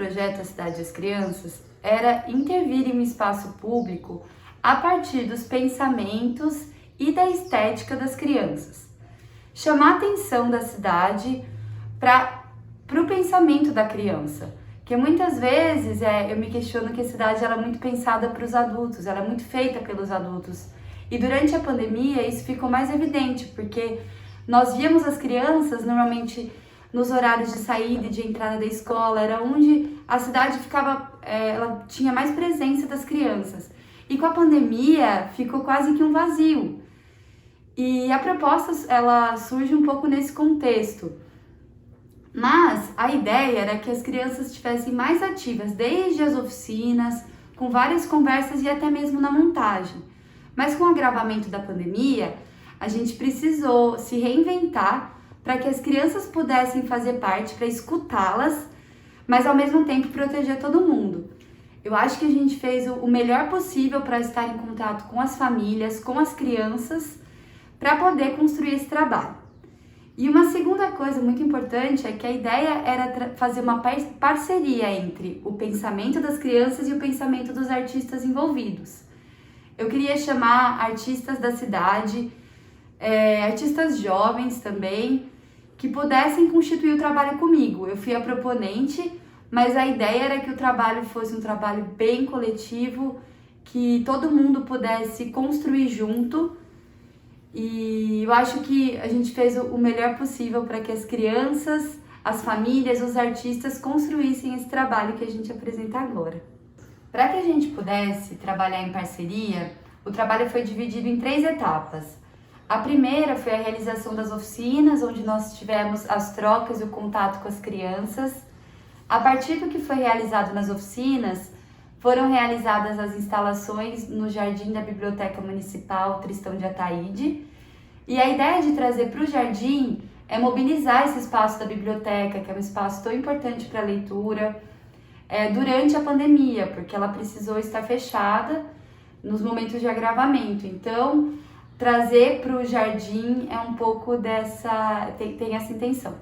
projeto A Cidade das Crianças era intervir em um espaço público a partir dos pensamentos e da estética das crianças. Chamar a atenção da cidade para o pensamento da criança. Porque muitas vezes eu me questiono que a cidade ela é muito pensada para os adultos, ela é muito feita pelos adultos. E durante a pandemia isso ficou mais evidente, porque nós víamos as crianças normalmente nos horários de saída e de entrada da escola, era onde a cidade ficava, ela tinha mais presença das crianças. E com a pandemia ficou quase que um vazio. E a proposta ela surge um pouco nesse contexto. Mas a ideia era que as crianças estivessem mais ativas desde as oficinas, com várias conversas e até mesmo na montagem. Mas com o agravamento da pandemia, a gente precisou se reinventar para que as crianças pudessem fazer parte, para escutá-las, mas ao mesmo tempo proteger todo mundo. Eu acho que a gente fez o melhor possível para estar em contato com as famílias, com as crianças, para poder construir esse trabalho. E uma segunda coisa muito importante é que a ideia era fazer uma parceria entre o pensamento das crianças e o pensamento dos artistas envolvidos. Eu queria chamar artistas da cidade, artistas jovens também, que pudessem constituir o trabalho comigo. Eu fui a proponente, mas a ideia era que o trabalho fosse um trabalho bem coletivo, que todo mundo pudesse construir junto. E eu acho que a gente fez o melhor possível para que as crianças, as famílias, os artistas construíssem esse trabalho que a gente apresenta agora. Para que a gente pudesse trabalhar em parceria, o trabalho foi dividido em 3 etapas. A primeira foi a realização das oficinas, onde nós tivemos as trocas e o contato com as crianças. A partir do que foi realizado nas oficinas, foram realizadas as instalações no jardim da Biblioteca Municipal Tristão de Ataíde. E a ideia de trazer para o jardim é mobilizar esse espaço da biblioteca, que é um espaço tão importante para a leitura, durante a pandemia, porque ela precisou estar fechada nos momentos de agravamento. Então, trazer para o jardim é um pouco tem essa intenção.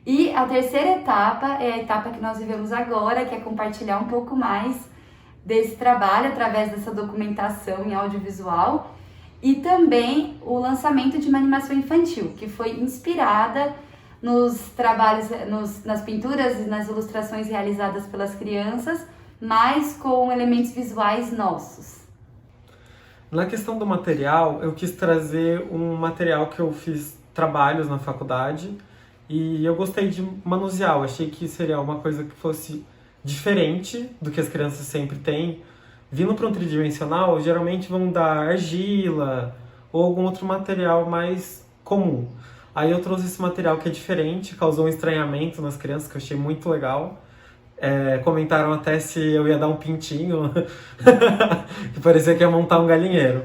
E a terceira etapa é a etapa que nós vivemos agora, que é compartilhar um pouco mais desse trabalho através dessa documentação em audiovisual e também o lançamento de uma animação infantil, que foi inspirada nos trabalhos, nas pinturas e nas ilustrações realizadas pelas crianças, mas com elementos visuais nossos. Na questão do material, eu quis trazer um material que eu fiz trabalhos na faculdade e eu gostei de manusear. Eu achei que seria uma coisa que fosse diferente do que as crianças sempre têm. Vindo para um tridimensional, geralmente vão dar argila ou algum outro material mais comum. Aí eu trouxe esse material que é diferente, causou um estranhamento nas crianças, que eu achei muito legal. Comentaram até se eu ia dar um pintinho, que parecia que ia montar um galinheiro.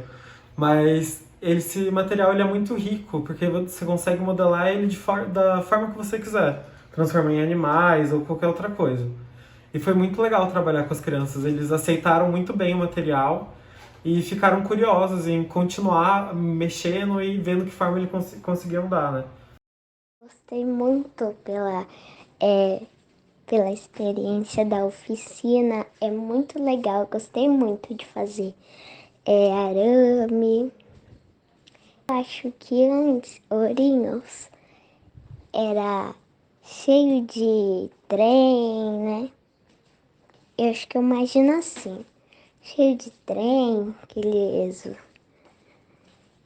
Mas esse material ele é muito rico, porque você consegue modelar ele da forma que você quiser. Transformar em animais ou qualquer outra coisa. E foi muito legal trabalhar com as crianças, eles aceitaram muito bem o material e ficaram curiosos em continuar mexendo e vendo que forma eles conseguiam dar, né? Gostei muito pela experiência da oficina, é muito legal, gostei muito de fazer arame. Acho que antes Ourinhos era cheio de trem, né? Eu acho que eu imagino assim, cheio de trem,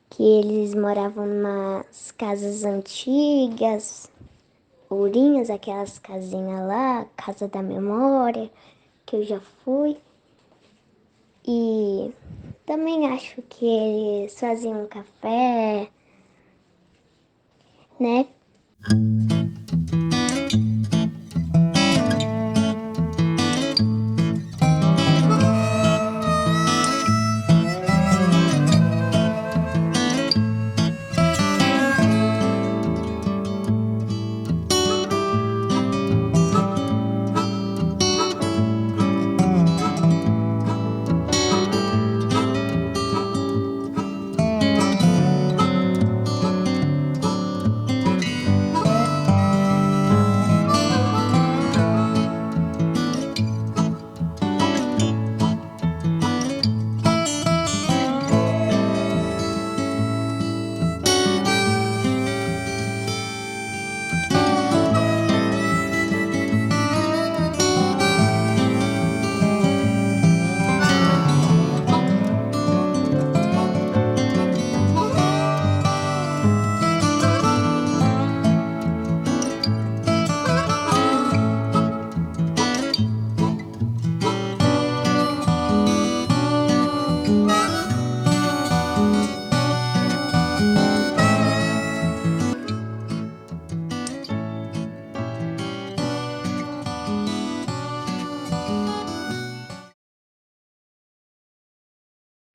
que eles moravam nas casas antigas, Ourinhos, aquelas casinhas lá, Casa da Memória, que eu já fui. E também acho que eles faziam café, né?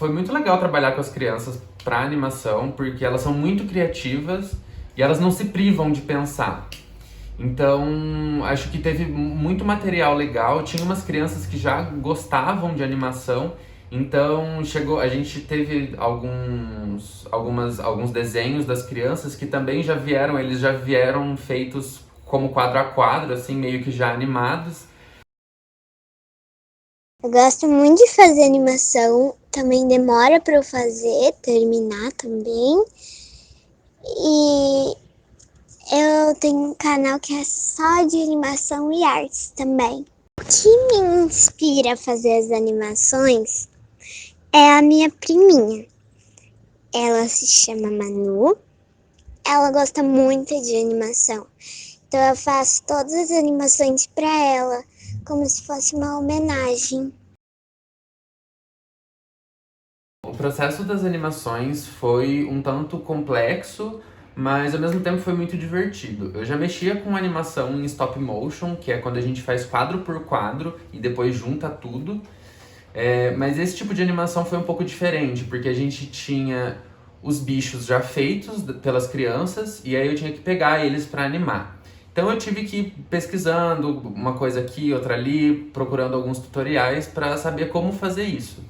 Foi muito legal trabalhar com as crianças para animação, porque elas são muito criativas e elas não se privam de pensar. Então, acho que teve muito material legal. Tinha umas crianças que já gostavam de animação, então a gente teve alguns desenhos das crianças que também eles já vieram feitos como quadro a quadro, assim, meio que já animados. Eu gosto muito de fazer animação, também demora para eu fazer, terminar também. E eu tenho um canal que é só de animação e artes também. O que me inspira a fazer as animações é a minha priminha. Ela se chama Manu, ela gosta muito de animação. Então eu faço todas as animações para ela, como se fosse uma homenagem. O processo das animações foi um tanto complexo, mas ao mesmo tempo foi muito divertido. Eu já mexia com animação em stop motion, que é quando a gente faz quadro por quadro e depois junta tudo. Mas esse tipo de animação foi um pouco diferente, porque a gente tinha os bichos já feitos pelas crianças e aí eu tinha que pegar eles para animar. Então eu tive que ir pesquisando uma coisa aqui, outra ali, procurando alguns tutoriais para saber como fazer isso.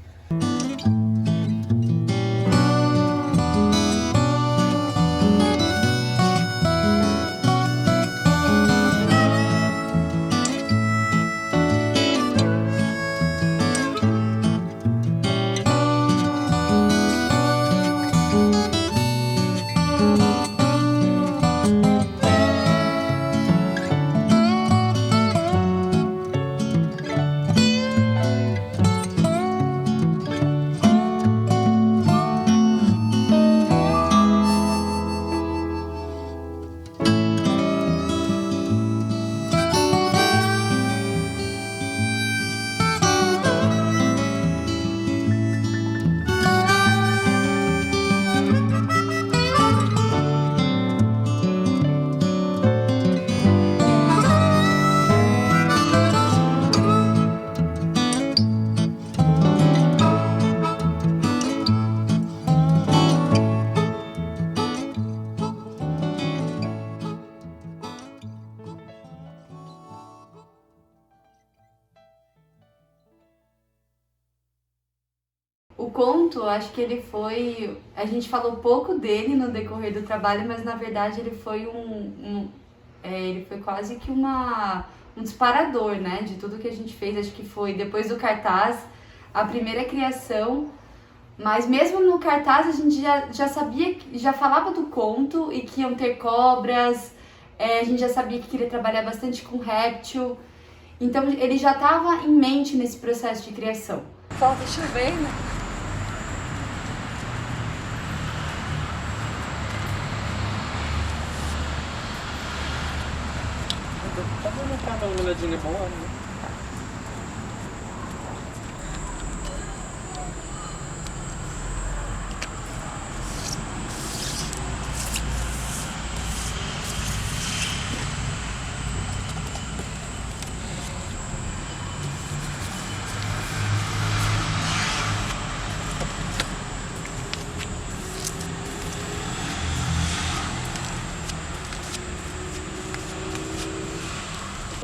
O conto, acho que ele foi... A gente falou pouco dele no decorrer do trabalho, mas na verdade ele foi ele foi quase que um disparador, né, de tudo que a gente fez. Acho que foi, depois do cartaz, a primeira criação. Mas mesmo no cartaz a gente já sabia, já falava do conto e que iam ter cobras. A gente já sabia que queria trabalhar bastante com réptil. Então ele já estava em mente nesse processo de criação. Falta chover, né? Tá dando pra dar uma olhadinha boa, né?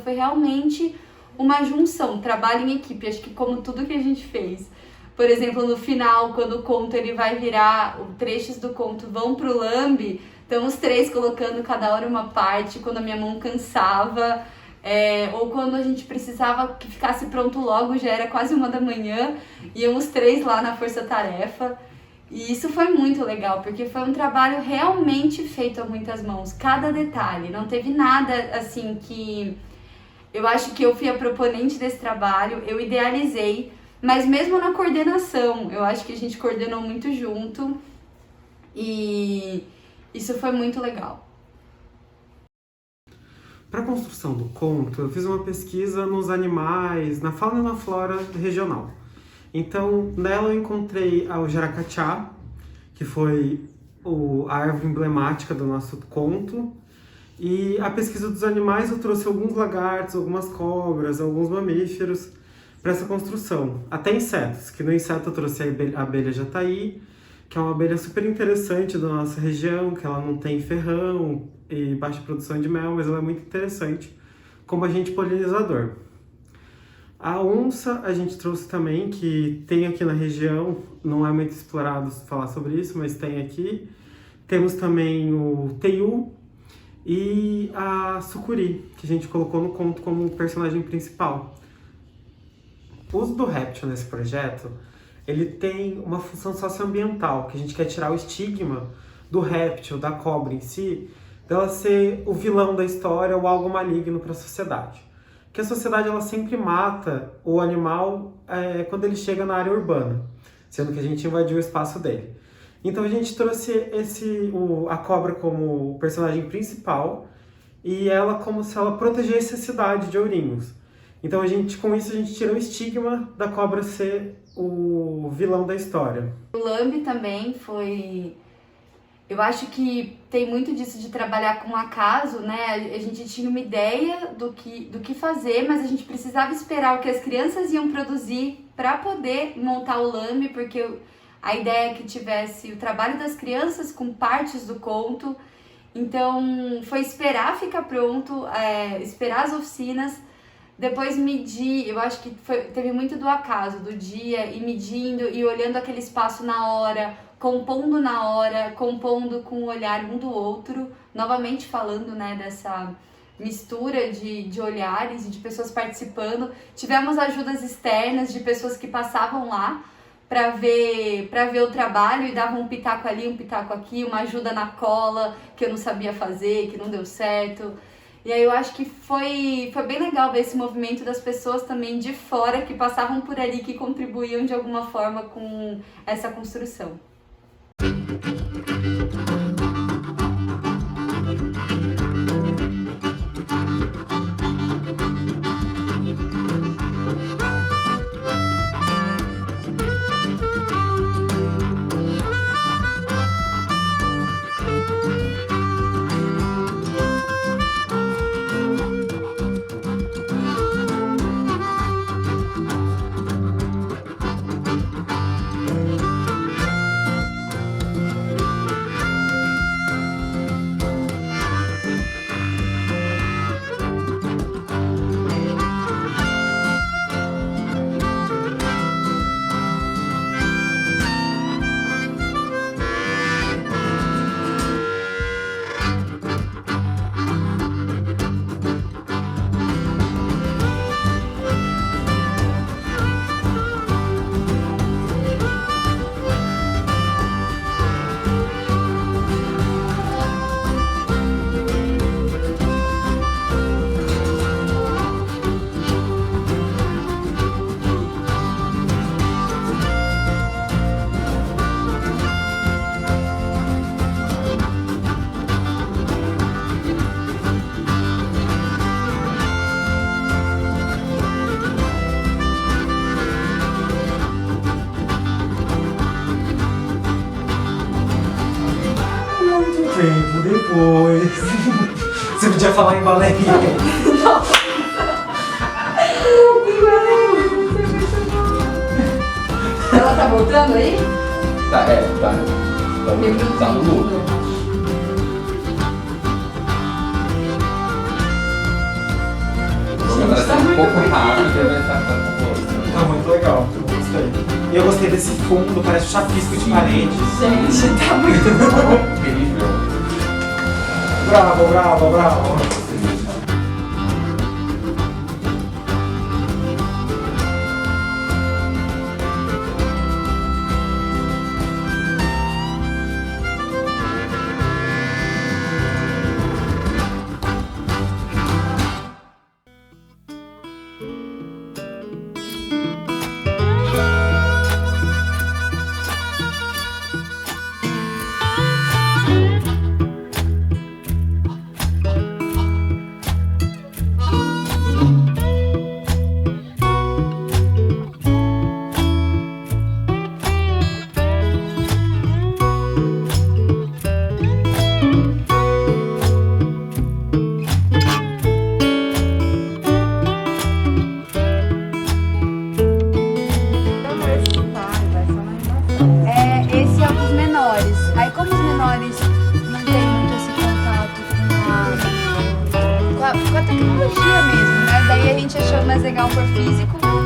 Foi realmente uma junção, trabalho em equipe, acho que como tudo que a gente fez. Por exemplo, no final, quando o conto ele vai virar, os trechos do conto vão pro lambe, então os três colocando cada hora uma parte, quando a minha mão cansava, ou quando a gente precisava que ficasse pronto logo, já era quase 1 da manhã, iam os três lá na força-tarefa. E isso foi muito legal, porque foi um trabalho realmente feito a muitas mãos, cada detalhe, não teve nada assim que... Eu acho que eu fui a proponente desse trabalho, eu idealizei, mas mesmo na coordenação, eu acho que a gente coordenou muito junto e isso foi muito legal. Para a construção do conto, eu fiz uma pesquisa nos animais, na fauna e na flora regional. Então, nela eu encontrei o jaracachá, que foi a árvore emblemática do nosso conto. E a pesquisa dos animais eu trouxe alguns lagartos, algumas cobras, alguns mamíferos, para essa construção. Até insetos, que no inseto eu trouxe a abelha jataí, que é uma abelha super interessante da nossa região, que ela não tem ferrão e baixa produção de mel, mas ela é muito interessante como agente polinizador. A onça a gente trouxe também, que tem aqui na região, não é muito explorado falar sobre isso, mas tem aqui. Temos também o teiu e a sucuri, que a gente colocou no conto como personagem principal. O uso do réptil nesse projeto, ele tem uma função socioambiental, que a gente quer tirar o estigma do réptil, da cobra em si, dela ser o vilão da história ou algo maligno para a sociedade. Porque a sociedade ela sempre mata o animal quando ele chega na área urbana, sendo que a gente invadiu o espaço dele. Então a gente trouxe a cobra como personagem principal e ela como se ela protegesse a cidade de Ourinhos. Então com isso a gente tira o estigma da cobra ser o vilão da história. O Lambe também foi... Eu acho que tem muito disso de trabalhar com acaso, né? A gente tinha uma ideia do que fazer, mas a gente precisava esperar o que as crianças iam produzir para poder montar o Lambe, porque a ideia é que tivesse o trabalho das crianças com partes do conto. Então, foi esperar ficar pronto, esperar as oficinas, depois medir. Eu acho que teve muito do acaso, do dia, e medindo e olhando aquele espaço na hora, compondo na hora, compondo com o olhar um do outro, novamente falando, né, dessa mistura de olhares e de pessoas participando. Tivemos ajudas externas de pessoas que passavam lá para ver o trabalho e davam um pitaco ali, um pitaco aqui, uma ajuda na cola que eu não sabia fazer, que não deu certo. E aí eu acho que foi bem legal ver esse movimento das pessoas também de fora que passavam por ali, que contribuíam de alguma forma com essa construção. Tempo depois. Você podia falar em balé. Ela tá voltando aí? Tá no loop. Vai ser um pouco rápido e vai estar com Tá muito legal, eu gostei. E eu gostei desse fundo, parece um chapisco de paredes. Gente, tá muito bom. incrível. Bravo, bravo, bravo. tecnologia mesmo, né? Daí a gente achou mais legal por físico